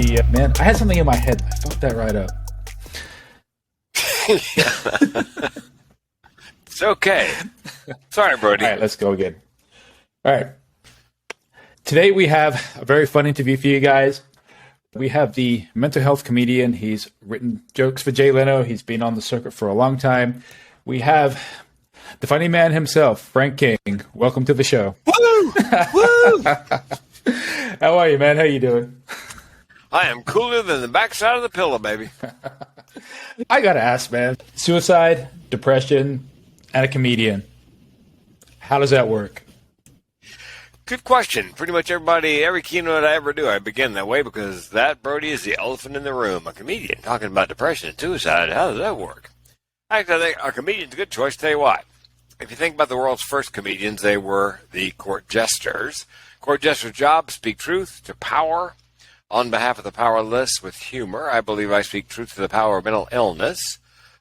Man, I had something in my head. I fucked that right up. It's okay. Sorry, Brody. All right, let's go again. All right. Today we have a very fun interview for you guys. We have the mental health comedian. He's written jokes for Jay Leno. He's been on the circuit for a long time. We have the funny man himself, Frank King. Welcome to the show. Woo! Woo! How are you, man? How you doing? I am cooler than the backside of the pillow, baby. I gotta ask, man. Suicide, depression, and a comedian. How does that work? Good question. Pretty much every keynote I ever do, I begin that way because that, Brody, is the elephant in the room. A comedian talking about depression and suicide. How does that work? Actually, I think a comedian's a good choice. Tell you why. If you think about the world's first comedians, they were the court jesters. Court jesters' job, speak truth to power on behalf of the powerless with humor. I believe I speak truth to the power of mental illness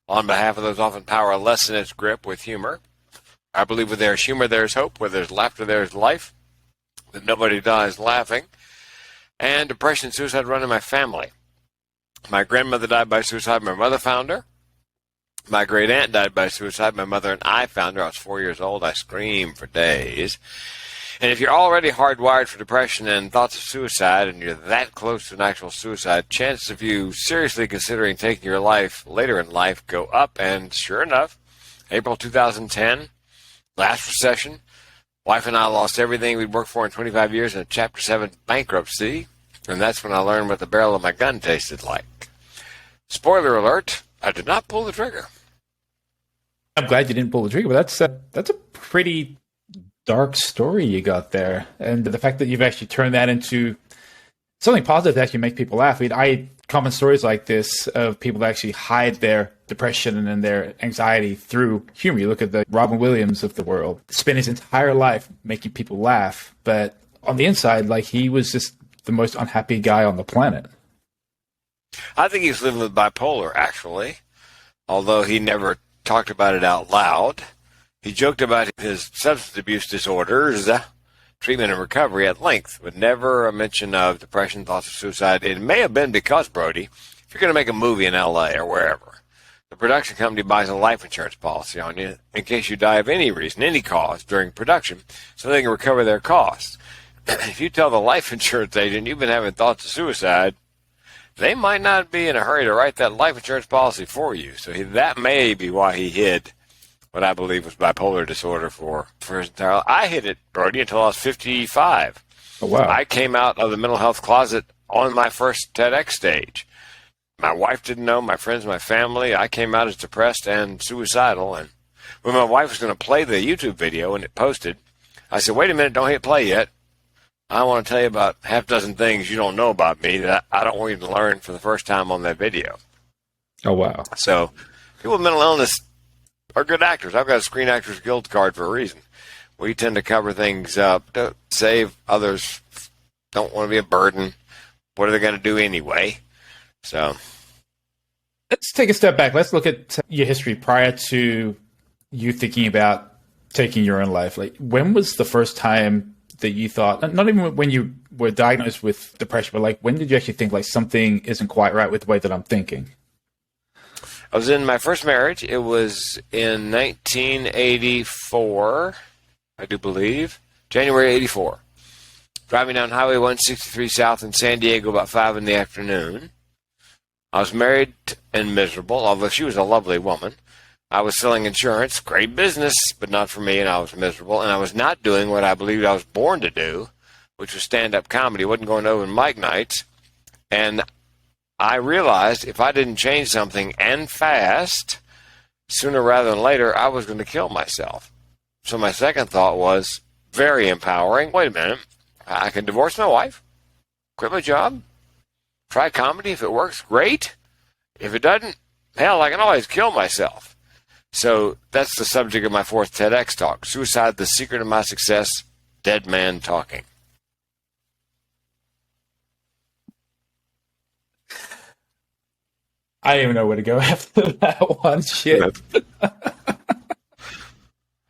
on behalf of those often powerless in its grip with humor. I believe where there's humor, there's hope. Where there's laughter, there's life. That nobody dies laughing. And depression and suicide run in my family. My grandmother died by suicide. My mother found her. My great aunt died by suicide. My mother and I found her. I was 4 years old. I screamed for days. And if you're already hardwired for depression and thoughts of suicide, and you're that close to an actual suicide, chances of you seriously considering taking your life later in life go up. And sure enough, April 2010, last recession, wife and I lost everything we'd worked for in 25 years in a Chapter 7 bankruptcy, and that's when I learned what the barrel of my gun tasted like. Spoiler alert, I did not pull the trigger. I'm glad you didn't pull the trigger, but that's a pretty dark story you got there. And the fact that you've actually turned that into something positive to actually make people laugh. I common stories like this of people that actually hide their depression and their anxiety through humor. You look at the Robin Williams of the world, spent his entire life making people laugh, but on the inside, like, he was just the most unhappy guy on the planet. I think he's living with bipolar, actually, although he never talked about it out loud. He joked about his substance abuse disorders, treatment and recovery at length, but never a mention of depression, thoughts of suicide. It may have been because, Brody, if you're going to make a movie in L.A. or wherever, the production company buys a life insurance policy on you in case you die of any reason, any cause during production, so they can recover their costs. If you tell the life insurance agent you've been having thoughts of suicide, they might not be in a hurry to write that life insurance policy for you. So that may be why he hid what I believe was bipolar disorder for his entire life. I hid it, Brody, until I was 55. Oh, wow. I came out of the mental health closet on my first TEDx stage. My wife didn't know, my friends, my family. I came out as depressed and suicidal. And when my wife was going to play the YouTube video and it posted, I said, wait a minute, don't hit play yet. I want to tell you about half a dozen things you don't know about me that I don't want you to learn for the first time on that video. Oh, wow. So people with mental illness are good actors. I've got a Screen Actors Guild card for a reason. We tend to cover things up to save others. Don't want to be a burden. What are they going to do anyway? So let's take a step back. Let's look at your history prior to you thinking about taking your own life. Like, when was the first time that you thought, not even when you were diagnosed with depression, but like, when did you actually think, like, something isn't quite right with the way that I'm thinking? I was in my first marriage. It was in 1984, I do believe, January 84. Driving down Highway 163 South in San Diego about 5 in the afternoon. I was married and miserable, although she was a lovely woman. I was selling insurance, great business, but not for me, and I was miserable. And I was not doing what I believed I was born to do, which was stand-up comedy. I wasn't going to open mic nights. And I realized if I didn't change something and fast, sooner rather than later, I was going to kill myself. So my second thought was very empowering. Wait a minute. I can divorce my wife, quit my job, try comedy. If it works, great. If it doesn't, hell, I can always kill myself. So that's the subject of my fourth TEDx talk, Suicide, the Secret of My Success, Dead Man Talking. I don't even know where to go after that one. Shit.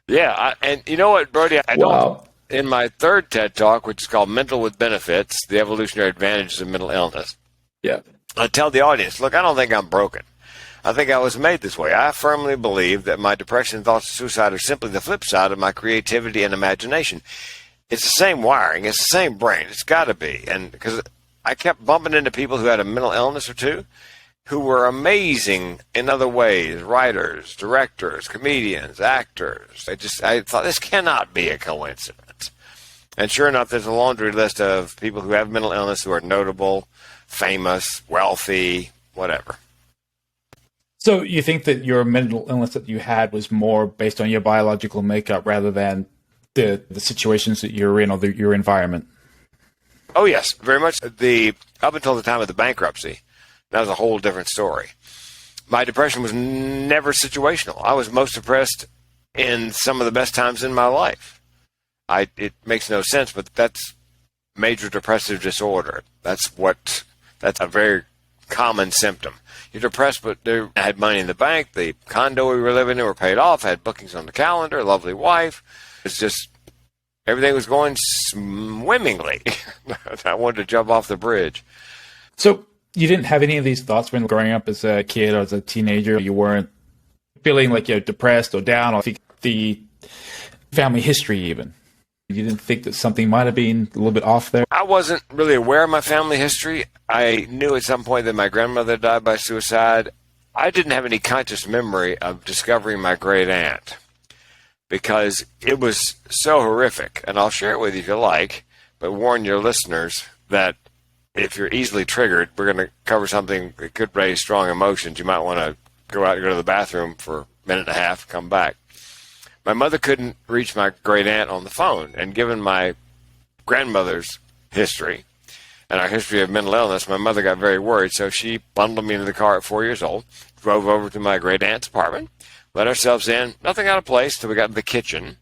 Yeah, and you know what, Brody? I don't. In my third TED Talk, which is called Mental with Benefits, the Evolutionary Advantages of Mental Illness, Yeah. I tell the audience, look, I don't think I'm broken. I think I was made this way. I firmly believe that my depression, thoughts of suicide are simply the flip side of my creativity and imagination. It's the same wiring. It's the same brain. It's got to be. And because I kept bumping into people who had a mental illness or two who were amazing in other ways, writers, directors, comedians, actors. I thought this cannot be a coincidence. And sure enough, there's a laundry list of people who have mental illness who are notable, famous, wealthy, whatever. So you think that your mental illness that you had was more based on your biological makeup rather than the situations that you're in or your environment? Oh, yes, very much. Up until the time of the bankruptcy, that was a whole different story. My depression was never situational. I was most depressed in some of the best times in my life. It makes no sense, but that's major depressive disorder. That's a very common symptom. You're depressed, but I had money in the bank. The condo we were living in were paid off. I had bookings on the calendar. A lovely wife. It's just everything was going swimmingly. I wanted to jump off the bridge. So you didn't have any of these thoughts when growing up as a kid or as a teenager? You weren't feeling like you're depressed or down, or the family history even? You didn't think that something might have been a little bit off there? I wasn't really aware of my family history. I knew at some point that my grandmother died by suicide. I didn't have any conscious memory of discovering my great aunt because it was so horrific. And I'll share it with you if you like, but warn your listeners that if you're easily triggered, we're going to cover something that could raise strong emotions. You might want to go to the bathroom for a minute and a half, come back. My mother couldn't reach my great aunt on the phone, and given my grandmother's history and our history of mental illness, my mother got very worried, so she bundled me into the car at 4 years old, drove over to my great aunt's apartment, let ourselves in, nothing out of place till we got to the kitchen,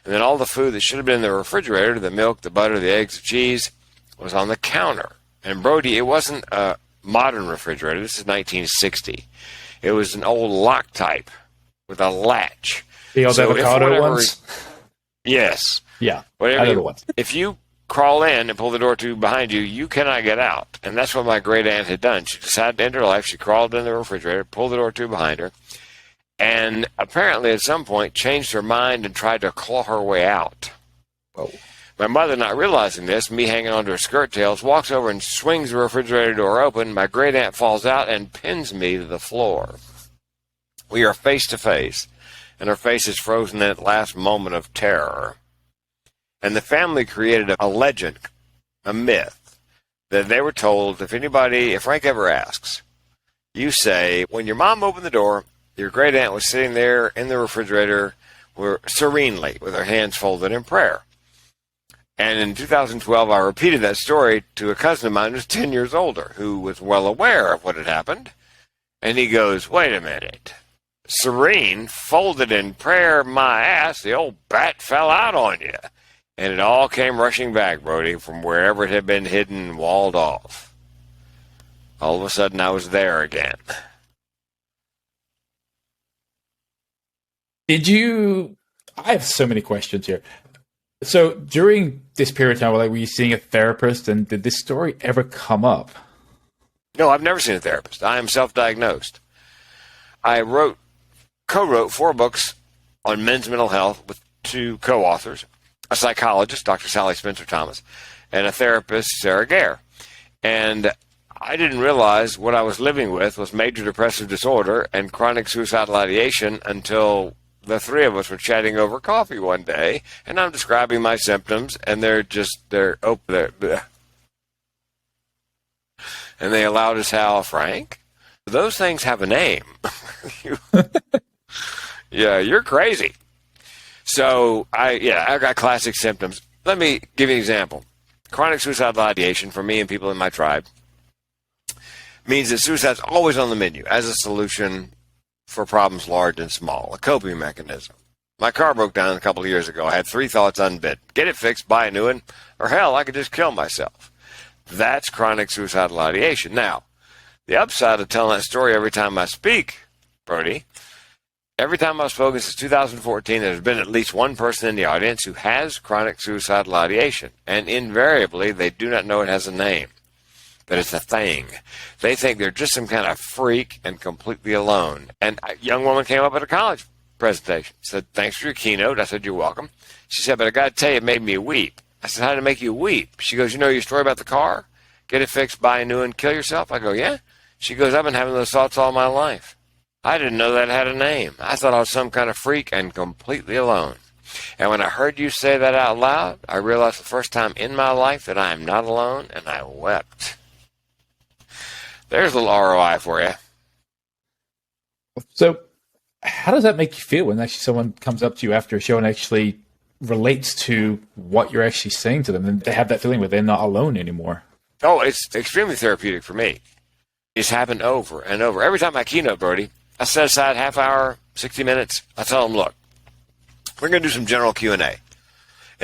and then all the food that should have been in the refrigerator, the milk, the butter, the eggs, the cheese, was on the counter. And Brody, it wasn't a modern refrigerator. This is 1960. It was an old Loctite with a latch. The old avocado ones? Yes. Yeah. Whatever ones. If you crawl in and pull the door to behind you, you cannot get out. And that's what my great aunt had done. She decided to end her life. She crawled in the refrigerator, pulled the door to behind her, and apparently at some point changed her mind and tried to claw her way out. Whoa. My mother, not realizing this, me hanging onto her skirt tails, walks over and swings the refrigerator door open. My great aunt falls out and pins me to the floor. We are face to face, and her face is frozen in that last moment of terror. And the family created a legend, a myth, that they were told if Frank ever asks, you say, when your mom opened the door, your great aunt was sitting there in the refrigerator serenely with her hands folded in prayer. And in 2012, I repeated that story to a cousin of mine who's 10 years older, who was well aware of what had happened. And he goes, wait a minute. Serene, folded in prayer, my ass, the old bat fell out on you. And it all came rushing back, Brody, from wherever it had been hidden and walled off. All of a sudden, I was there again. I have so many questions here. So during this period of time, were you seeing a therapist, and did this story ever come up? No, I've never seen a therapist. I am self-diagnosed. I co-wrote 4 books on men's mental health with 2 co-authors, a psychologist, Dr. Sally Spencer Thomas, and a therapist, Sarah Gare. And I didn't realize what I was living with was major depressive disorder and chronic suicidal ideation until the 3 of us were chatting over coffee one day, and I'm describing my symptoms, and and they allowed us how, Frank? Those things have a name. Yeah, you're crazy. So I got classic symptoms. Let me give you an example. Chronic suicidal ideation for me and people in my tribe means that suicide's always on the menu as a solution for problems large and small, a coping mechanism. My car broke down a couple of years ago. I had 3 thoughts unbid. Get it fixed, buy a new one, or hell, I could just kill myself. That's chronic suicidal ideation. Now, the upside of telling that story every time I speak, Brody, every time I've spoken since 2014, there's been at least one person in the audience who has chronic suicidal ideation, and invariably they do not know it has a name. that it's a thing. They think they're just some kind of freak and completely alone. And a young woman came up at a college presentation, said, "Thanks for your keynote." I said, "You're welcome." She said, "But I got to tell you, it made me weep." I said, "How did it make you weep?" She goes, "You know your story about the car? Get it fixed, buy a new one, kill yourself?" I go, "Yeah." She goes, "I've been having those thoughts all my life. I didn't know that had a name. I thought I was some kind of freak and completely alone. And when I heard you say that out loud, I realized for the first time in my life that I am not alone, and I wept." There's a little ROI for you. So, how does that make you feel when actually someone comes up to you after a show and actually relates to what you're actually saying to them, and they have that feeling where they're not alone anymore? Oh, it's extremely therapeutic for me. It's happened over and over. Every time I keynote, Brody, I set aside half hour, 60 minutes. I tell them, "Look, we're going to do some general Q&A. And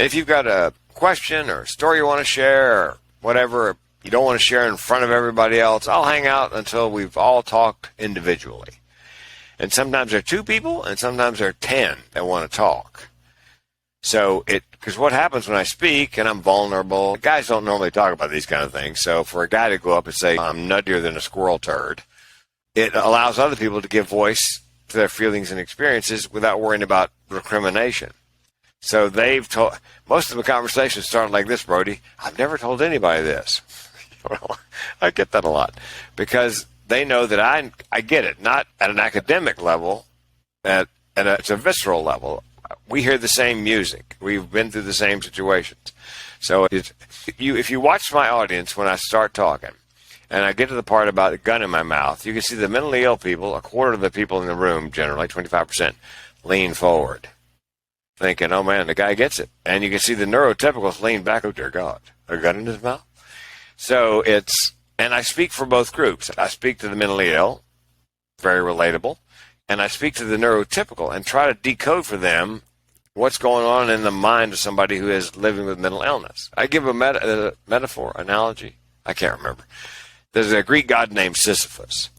if you've got a question or a story you want to share or whatever you don't want to share in front of everybody else, I'll hang out until we've all talked individually." And sometimes there are 2 people, and sometimes there are 10 that want to talk. So because what happens when I speak and I'm vulnerable, guys don't normally talk about these kind of things. So for a guy to go up and say, "I'm nuttier than a squirrel turd," it allows other people to give voice to their feelings and experiences without worrying about recrimination. So they've told, most of the conversations start like this, Brody: "I've never told anybody this." Well, I get that a lot because they know that I get it, not at an academic level, it's a visceral level. We hear the same music. We've been through the same situations. So if you watch my audience when I start talking, and I get to the part about a gun in my mouth, you can see the mentally ill people, a quarter of the people in the room, generally 25%, lean forward, thinking, "Oh man, the guy gets it." And you can see the neurotypicals lean back, "Oh dear God, a gun in his mouth." So and I speak for both groups. I speak to the mentally ill, very relatable, and I speak to the neurotypical and try to decode for them what's going on in the mind of somebody who is living with mental illness. I give a metaphor, analogy, I can't remember. There's a Greek god named Sisyphus,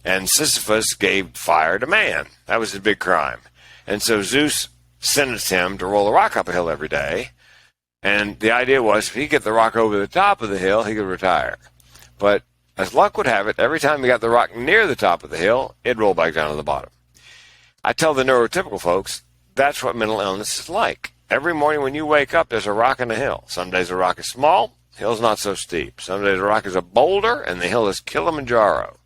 and Sisyphus gave fire to man. That was his big crime. And so Zeus sentenced him to roll a rock up a hill every day. And the idea was if he get the rock over the top of the hill, he could retire. But as luck would have it, every time he got the rock near the top of the hill, it'd roll back down to the bottom. I tell the neurotypical folks, that's what mental illness is like. Every morning when you wake up, there's a rock in the hill. Some days the rock is small, the hill's not so steep. Some days the rock is a boulder, and the hill is Kilimanjaro.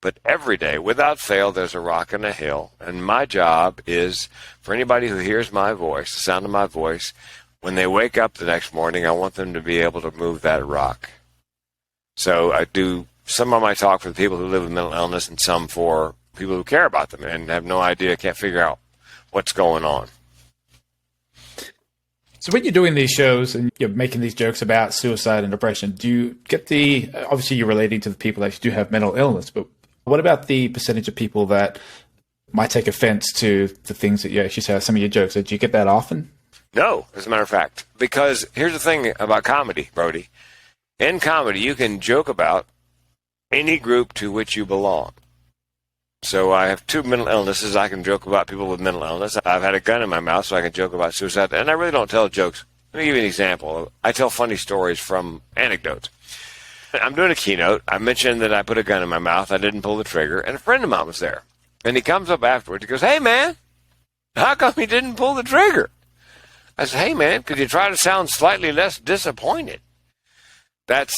But every day, without fail, there's a rock in a hill. And my job is, for anybody who hears my voice, the sound of my voice, when they wake up the next morning, I want them to be able to move that rock. So I do some of my talk for the people who live with mental illness and some for people who care about them and have no idea, can't figure out what's going on. So when you're doing these shows and you're making these jokes about suicide and depression, do you get obviously you're relating to the people that do have mental illness, but what about the percentage of people that might take offense to the things that you actually say, some of your jokes? Do you get that often? No, as a matter of fact, because here's the thing about comedy, Brody. In comedy, you can joke about any group to which you belong. So I have 2 mental illnesses. I can joke about people with mental illness. I've had a gun in my mouth, so I can joke about suicide. And I really don't tell jokes. Let me give you an example. I tell funny stories from anecdotes. I'm doing a keynote. I mentioned that I put a gun in my mouth. I didn't pull the trigger. And a friend of mine was there. And he comes up afterwards. He goes, "Hey, man, how come you didn't pull the trigger?" I said, "Hey, man, could you try to sound slightly less disappointed?" That's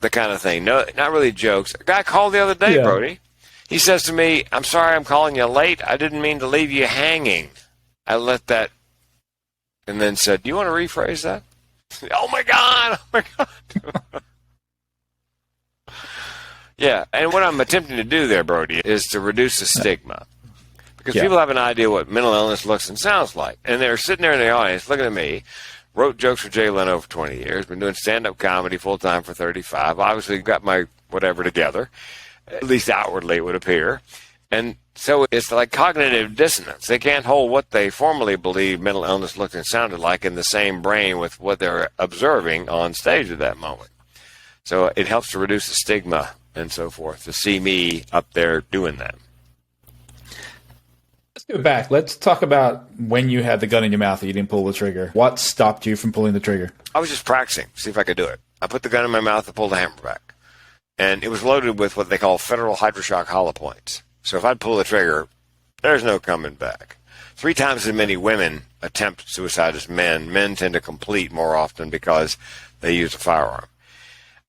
the kind of thing. No, not really jokes. A guy called the other day, Brody. He says to me, "I'm sorry I'm calling you late. I didn't mean to leave you hanging." I let that, and then said, "Do you want to rephrase that?" Oh, my God. Oh, my God. Yeah, and what I'm attempting to do there, Brody, is to reduce the stigma. Because people have an idea what mental illness looks and sounds like. And they're sitting there in the audience looking at me, wrote jokes for Jay Leno for 20 years, been doing stand-up comedy full-time for 35, obviously got my whatever together, at least outwardly it would appear. And so it's like cognitive dissonance. They can't hold what they formerly believed mental illness looked and sounded like in the same brain with what they're observing on stage at that moment. So it helps to reduce the stigma and so forth, to see me up there doing that. Let's go back. Let's talk about when you had the gun in your mouth and you didn't pull the trigger. What stopped you from pulling the trigger? I was just practicing, see if I could do it. I put the gun in my mouth and pulled the hammer back. And it was loaded with what they call federal hydroshock hollow points. So if I'd pull the trigger, there's no coming back. 3 times as many women attempt suicide as men. Men tend to complete more often because they use a firearm.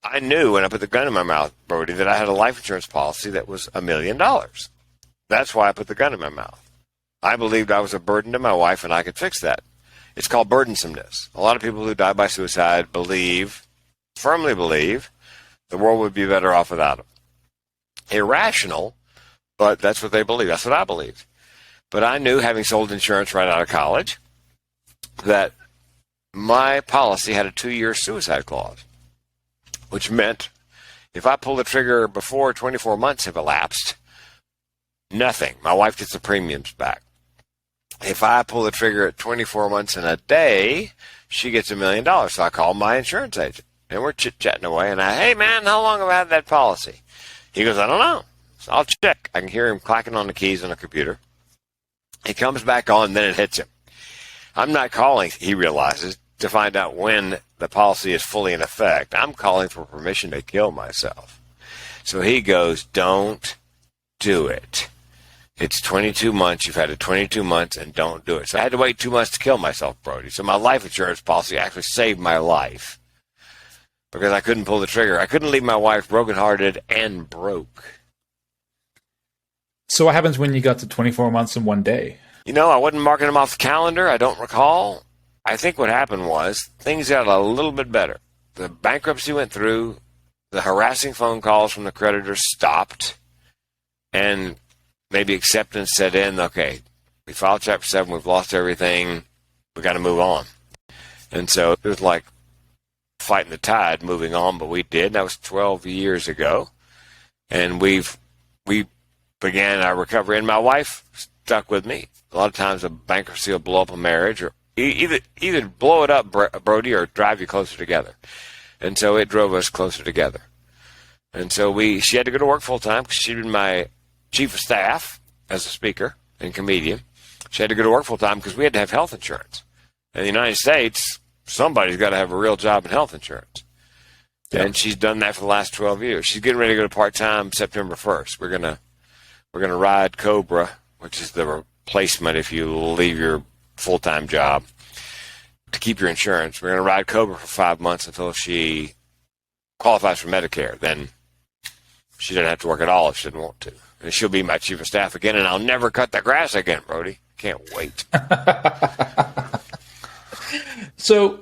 I knew when I put the gun in my mouth, Brody, that I had a life insurance policy that was $1 million. That's why I put the gun in my mouth. I believed I was a burden to my wife and I could fix that. It's called burdensomeness. A lot of people who die by suicide firmly believe, the world would be better off without them. Irrational, but that's what they believe. That's what I believe. But I knew, having sold insurance right out of college, that my policy had a 2-year suicide clause, which meant if I pull the trigger before 24 months have elapsed, nothing. My wife gets the premiums back. If I pull the trigger at 24 months and a day, she gets $1 million. So I called my insurance agent, and we're chit-chatting away. And hey, man, how long have I had that policy? He goes, I don't know. So I'll check. I can hear him clacking on the keys on the computer. He comes back on, then it hits him. I'm not calling, he realizes, to find out when the policy is fully in effect. I'm calling for permission to kill myself. So he goes, don't do it. It's 22 months. You've had it 22 months, and don't do it. So I had to wait 2 months to kill myself, Brody. So my life insurance policy actually saved my life because I couldn't pull the trigger. I couldn't leave my wife brokenhearted and broke. So what happens when you got to 24 months and 1 day? You know, I wasn't marking them off the calendar. I don't recall. I think what happened was things got a little bit better. The bankruptcy went through. The harassing phone calls from the creditors stopped. And maybe acceptance set in. Okay, we filed Chapter 7. We've lost everything. We got to move on. And so it was like fighting the tide, moving on, but we did. That was 12 years ago. And we began our recovery. And my wife stuck with me. A lot of times a bankruptcy will blow up a marriage, or either blow it up, Brody, or drive you closer together. And so it drove us closer together. And so she had to go to work full time because she'd been my chief of staff as a speaker and comedian. She had to go to work full time because we had to have health insurance. In the United States, somebody's got to have a real job in health insurance. Yeah. And she's done that for the last 12 years. She's getting ready to go to part-time September 1st. We're gonna ride Cobra, which is the replacement if you leave your full-time job to keep your insurance. We're going to ride Cobra for 5 months until she qualifies for Medicare. Then she doesn't have to work at all if she doesn't want to. And she'll be my chief of staff again, and I'll never cut the grass again, Brody. Can't wait. So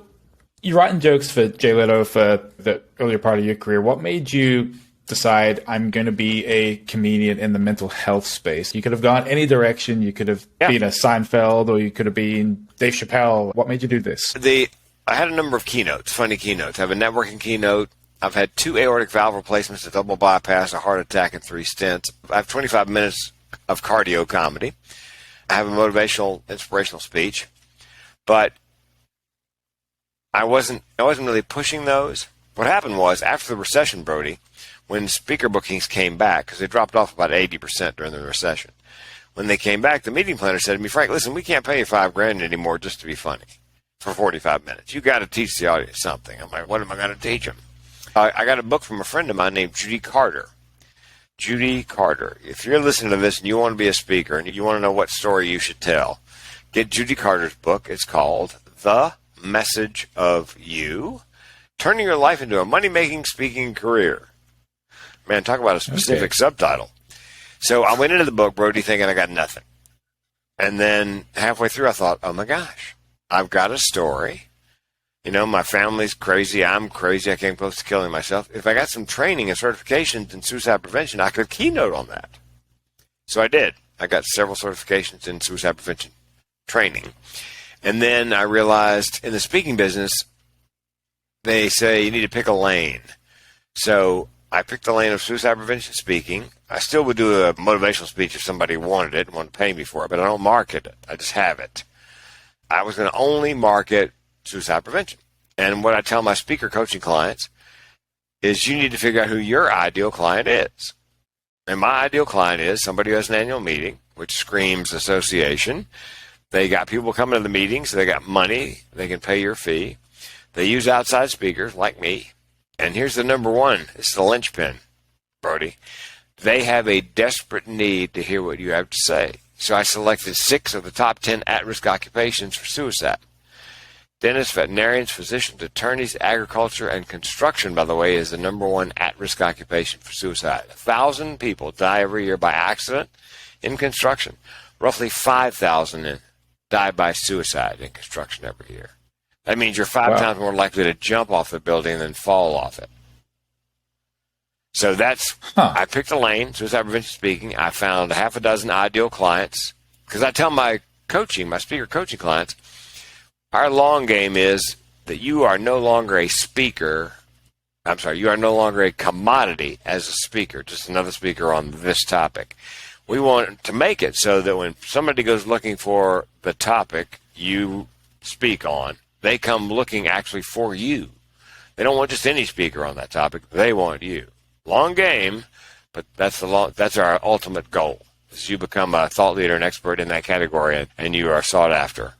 you're writing jokes for Jay Leno for the earlier part of your career. What made you decide I'm going to be a comedian in the mental health space? You could have gone any direction. You could have been a Seinfeld, or you could have been Dave Chappelle. What made you do this? I had a number of keynotes, funny keynotes. I have a networking keynote. I've had 2 aortic valve replacements, a double bypass, a heart attack, and 3 stents. I have 25 minutes of cardio comedy. I have a motivational, inspirational speech. But I wasn't really pushing those. What happened was, after the recession, Brody, when speaker bookings came back, because they dropped off about 80% during the recession, when they came back, the meeting planner said to me, Frank, listen, we can't pay you $5,000 anymore just to be funny for 45 minutes. You got to teach the audience something. I'm like, what am I going to teach them? I got a book from a friend of mine named Judy Carter. Judy Carter. If you're listening to this and you want to be a speaker and you want to know what story you should tell, get Judy Carter's book. It's called The Message of You, Turning Your Life into a Money-Making Speaking Career. Man, talk about a specific subtitle. So I went into the book, Brody, thinking I got nothing. And then halfway through, I thought, oh, my gosh, I've got a story. You know, my family's crazy. I'm crazy. I came close to killing myself. If I got some training and certifications in suicide prevention, I could keynote on that. So I did. I got several certifications in suicide prevention training. And then I realized in the speaking business, they say you need to pick a lane. So I picked the lane of suicide prevention speaking. I still would do a motivational speech if somebody wanted it and wanted to pay me for it, but I don't market it. I just have it. I was going to only market suicide prevention. And what I tell my speaker coaching clients is you need to figure out who your ideal client is. And my ideal client is somebody who has an annual meeting, which screams association. They got people coming to the meetings. They got money. They can pay your fee. They use outside speakers like me. And here's the number one. It's the linchpin. Brody. They have a desperate need to hear what you have to say. So I selected 6 of the top 10 at-risk occupations for suicide. Dentists, veterinarians, physicians, attorneys, agriculture, and construction, by the way, is the number 1 at-risk occupation for suicide. 1,000 people die every year by accident in construction. Roughly 5,000 die by suicide in construction every year. That means you're 5 times more likely to jump off the building than fall off it. So that's, I picked a lane, suicide prevention speaking. I found half a dozen ideal clients, because I tell my speaker coaching clients, our long game is that you are no longer a speaker. I'm sorry, you are no longer a commodity as a speaker, just another speaker on this topic. We want to make it so that when somebody goes looking for the topic you speak on, they come looking actually for you. They don't want just any speaker on that topic. They want you. Long game, but that's our ultimate goal, is you become a thought leader and expert in that category, and you are sought after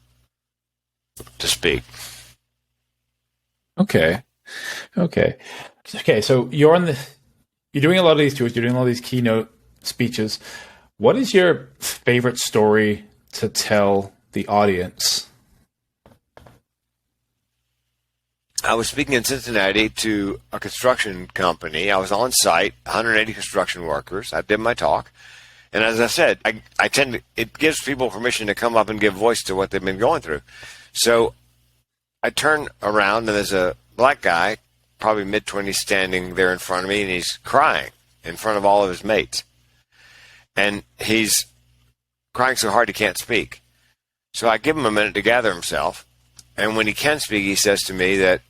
to speak. Okay. So you're doing a lot of these tours. You're doing all these keynote speeches. What is your favorite story to tell the audience? I was speaking in Cincinnati to a construction company. I was on site, 180 construction workers. I did my talk. And as I said, it gives people permission to come up and give voice to what they've been going through. So I turn around, and there's a black guy, probably mid-20s, standing there in front of me, and he's crying in front of all of his mates. And he's crying so hard he can't speak. So I give him a minute to gather himself. And when he can speak, he says to me that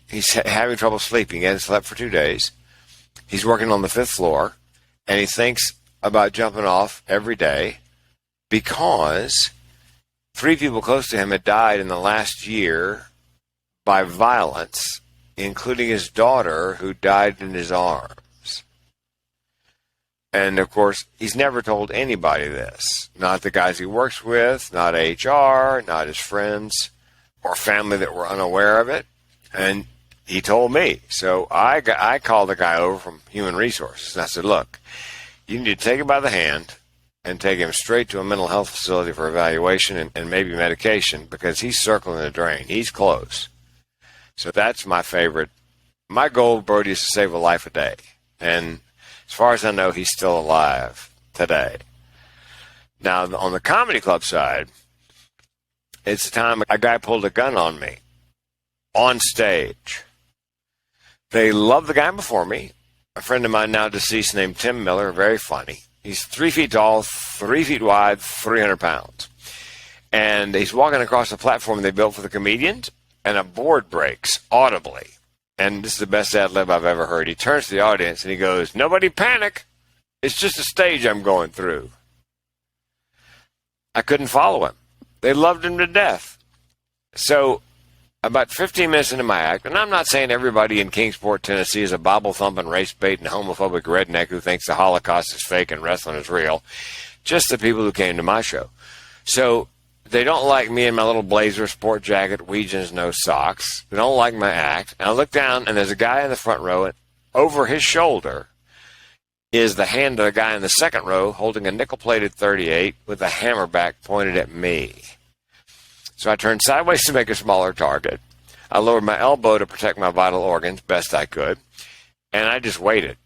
he's having trouble sleeping. He hasn't slept for 2 days. He's working on the 5th floor, and he thinks about jumping off every day because 3 people close to him had died in the last year by violence, including his daughter, who died in his arms. And, of course, he's never told anybody this. Not the guys he works with, not HR, not his friends or family that were unaware of it. And he told me. So I called the guy over from Human Resources, and I said, look, you need to take him by the hand and take him straight to a mental health facility for evaluation and maybe medication, because he's circling the drain. He's close. So that's my favorite. My goal, Brody, is to save a life a day. And as far as I know, he's still alive today. Now, on the comedy club side, it's the time a guy pulled a gun on me on stage. They loved the guy before me. A friend of mine now deceased named Tim Miller, very funny. He's 3 feet tall, 3 feet wide, 300 pounds. And he's walking across the platform they built for the comedians, and a board breaks audibly. And this is the best ad lib I've ever heard. He turns to the audience and he goes, "Nobody panic. It's just a stage I'm going through." I couldn't follow him. They loved him to death. So about 15 minutes into my act, and I'm not saying everybody in Kingsport, Tennessee is a Bible-thumping, race-baiting, homophobic redneck who thinks the Holocaust is fake and wrestling is real. Just the people who came to my show. So they don't like me in my little blazer, sport jacket, Weegens, no socks. They don't like my act. And I look down, and there's a guy in the front row, and over his shoulder is the hand of the guy in the second row holding a nickel-plated .38 with a hammer back pointed at me. So I turned sideways to make a smaller target. I lowered my elbow to protect my vital organs best I could, and I just waited.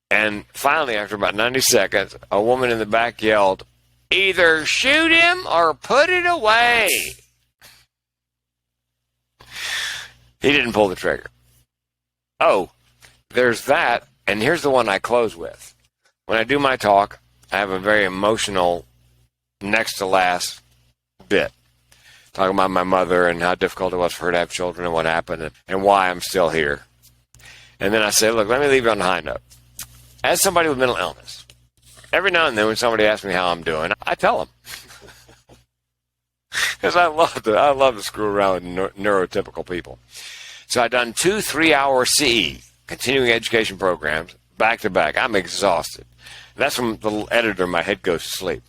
And finally, after about 90 seconds, a woman in the back yelled, "Either shoot him or put it away." He didn't pull the trigger. Oh, there's that, and here's the one I close with. When I do my talk, I have a very emotional next to last bit. Talking about my mother and how difficult it was for her to have children and what happened and why I'm still here. And then I say, look, let me leave you on a high note. As somebody with mental illness, every now and then when somebody asks me how I'm doing, I tell them. Because I love to screw around with neurotypical people. So I've done 2 3-hour CE, continuing education programs, back to back. I'm exhausted. That's when the little editor in my head goes to sleep.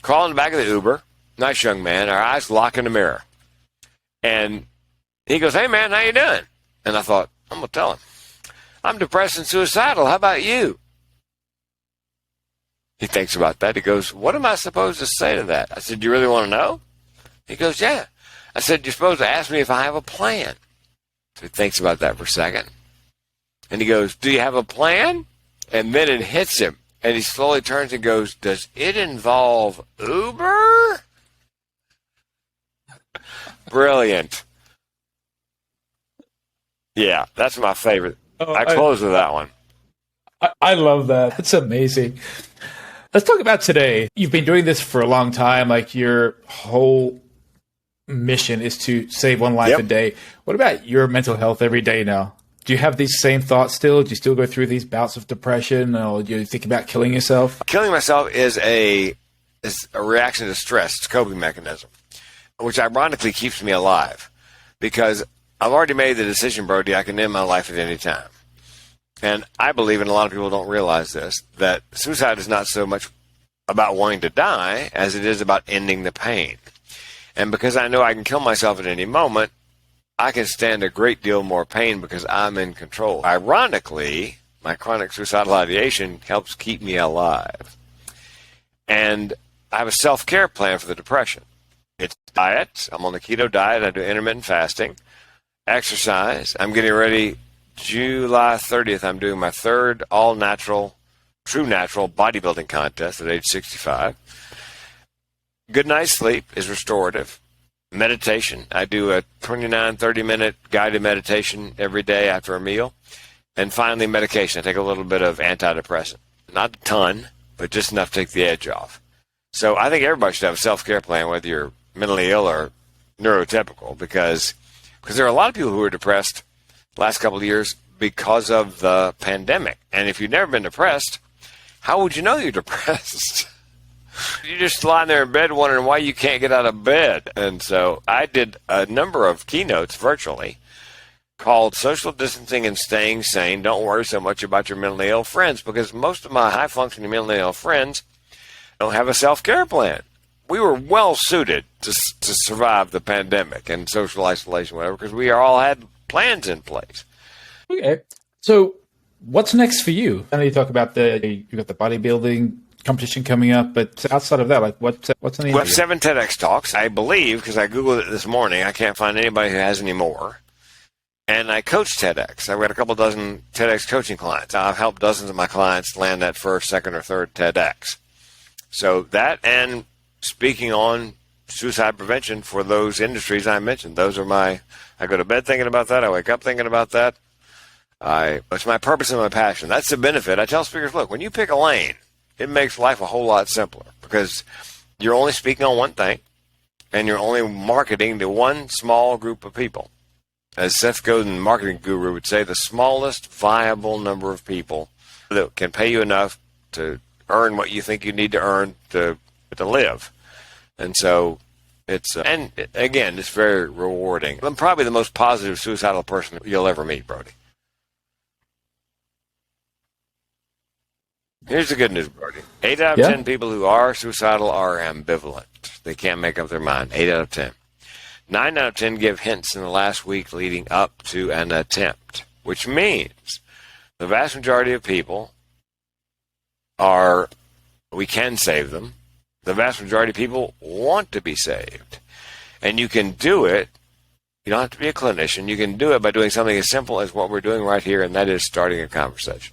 Crawl in the back of the Uber. Nice young man. Our eyes lock in the mirror. And he goes, "Hey, man, how you doing?" And I thought, I'm going to tell him. I'm depressed and suicidal. How about you? He thinks about that. He goes, what am I supposed to say to that? I said, do you really want to know? He goes, yeah. I said, you're supposed to ask me if I have a plan. So he thinks about that for a second. And he goes, do you have a plan? And then it hits him. And he slowly turns and goes, does it involve Uber? Brilliant. Yeah, that's my favorite. I close with that one. I love that. That's amazing. Let's talk about today. You've been doing this for a long time. Like, your whole mission is to save one life a day. What about your mental health every day now? Do you have these same thoughts still? Do you still go through these bouts of depression, or do you think about killing yourself? Killing myself is a reaction to stress. It's a coping mechanism, which ironically keeps me alive, because I've already made the decision, Brody, I can end my life at any time. And I believe, and a lot of people don't realize this, that suicide is not so much about wanting to die as it is about ending the pain. And because I know I can kill myself at any moment, I can stand a great deal more pain because I'm in control. Ironically, my chronic suicidal ideation helps keep me alive. And I have a self-care plan for the depression. It's diet. I'm on the keto diet. I do intermittent fasting. Exercise. I'm getting ready. July 30th, I'm doing my third all-natural, true natural bodybuilding contest at age 65. Good night's sleep is restorative. Meditation. I do a 29, 30-minute guided meditation every day after a meal. And finally, medication. I take a little bit of antidepressant. Not a ton, but just enough to take the edge off. So I think everybody should have a self-care plan, whether you're mentally ill or neurotypical, because there are a lot of people who are depressed last couple of years because of the pandemic. And if you've never been depressed, how would you know you're depressed? You're just lying there in bed wondering why you can't get out of bed. And so I did a number of keynotes virtually called Social Distancing and Staying Sane. Don't worry so much about your mentally ill friends, because most of my high-functioning mentally ill friends don't have a self-care plan. We were well suited to survive the pandemic and social isolation, whatever, because we all had plans in place. Okay. So what's next for you? I know you talk about you got the bodybuilding competition coming up, but outside of that, like what's on the We have 7 TEDx talks, I believe, because I Googled it this morning. I can't find anybody who has any more. And I coach TEDx. I've got a couple dozen TEDx coaching clients. I've helped dozens of my clients land that first, second, or third TEDx. So that, and speaking on suicide prevention for those industries I mentioned. Those are I go to bed thinking about that. I wake up thinking about that. It's my purpose and my passion. That's the benefit. I tell speakers, look, when you pick a lane, it makes life a whole lot simpler, because you're only speaking on one thing, and you're only marketing to one small group of people. As Seth Godin, marketing guru, would say, the smallest viable number of people that can pay you enough to earn what you think you need to earn to live. And so and again, it's very rewarding. I'm probably the most positive suicidal person you'll ever meet, Brody. Here's the good news, Brody. 8 out of 10 people who are suicidal are ambivalent. They can't make up their mind. 8 out of 10. 9 out of 10 give hints in the last week leading up to an attempt, which means the vast majority of people we can save them. The vast majority of people want to be saved. And you can do it. You don't have to be a clinician. You can do it by doing something as simple as what we're doing right here, and that is starting a conversation.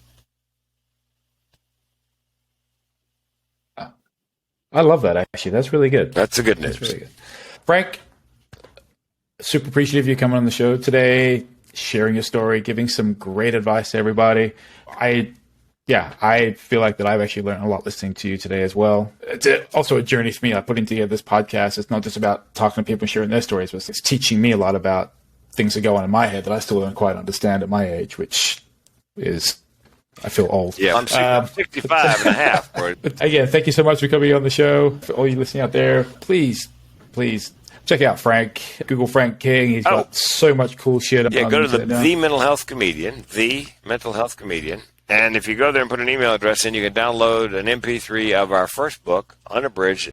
I love that, actually. That's really good. That's the good news. That's really good. Frank, super appreciative of you coming on the show today, sharing your story, giving some great advice to everybody. I feel like that I've actually learned a lot listening to you today as well. It's also a journey for me. Like, putting together this podcast, it's not just about talking to people and sharing their stories, but it's teaching me a lot about things that go on in my head that I still don't quite understand at my age, which is, I feel old. Yeah, I'm 65 and a half. But again, thank you so much for coming on the show. For all you listening out there, please check out Frank. Google Frank King. He's got so much cool shit. Yeah, go to the Mental Health Comedian, The Mental Health Comedian. And if you go there and put an email address in, you can download an MP3 of our first book, Unabridged,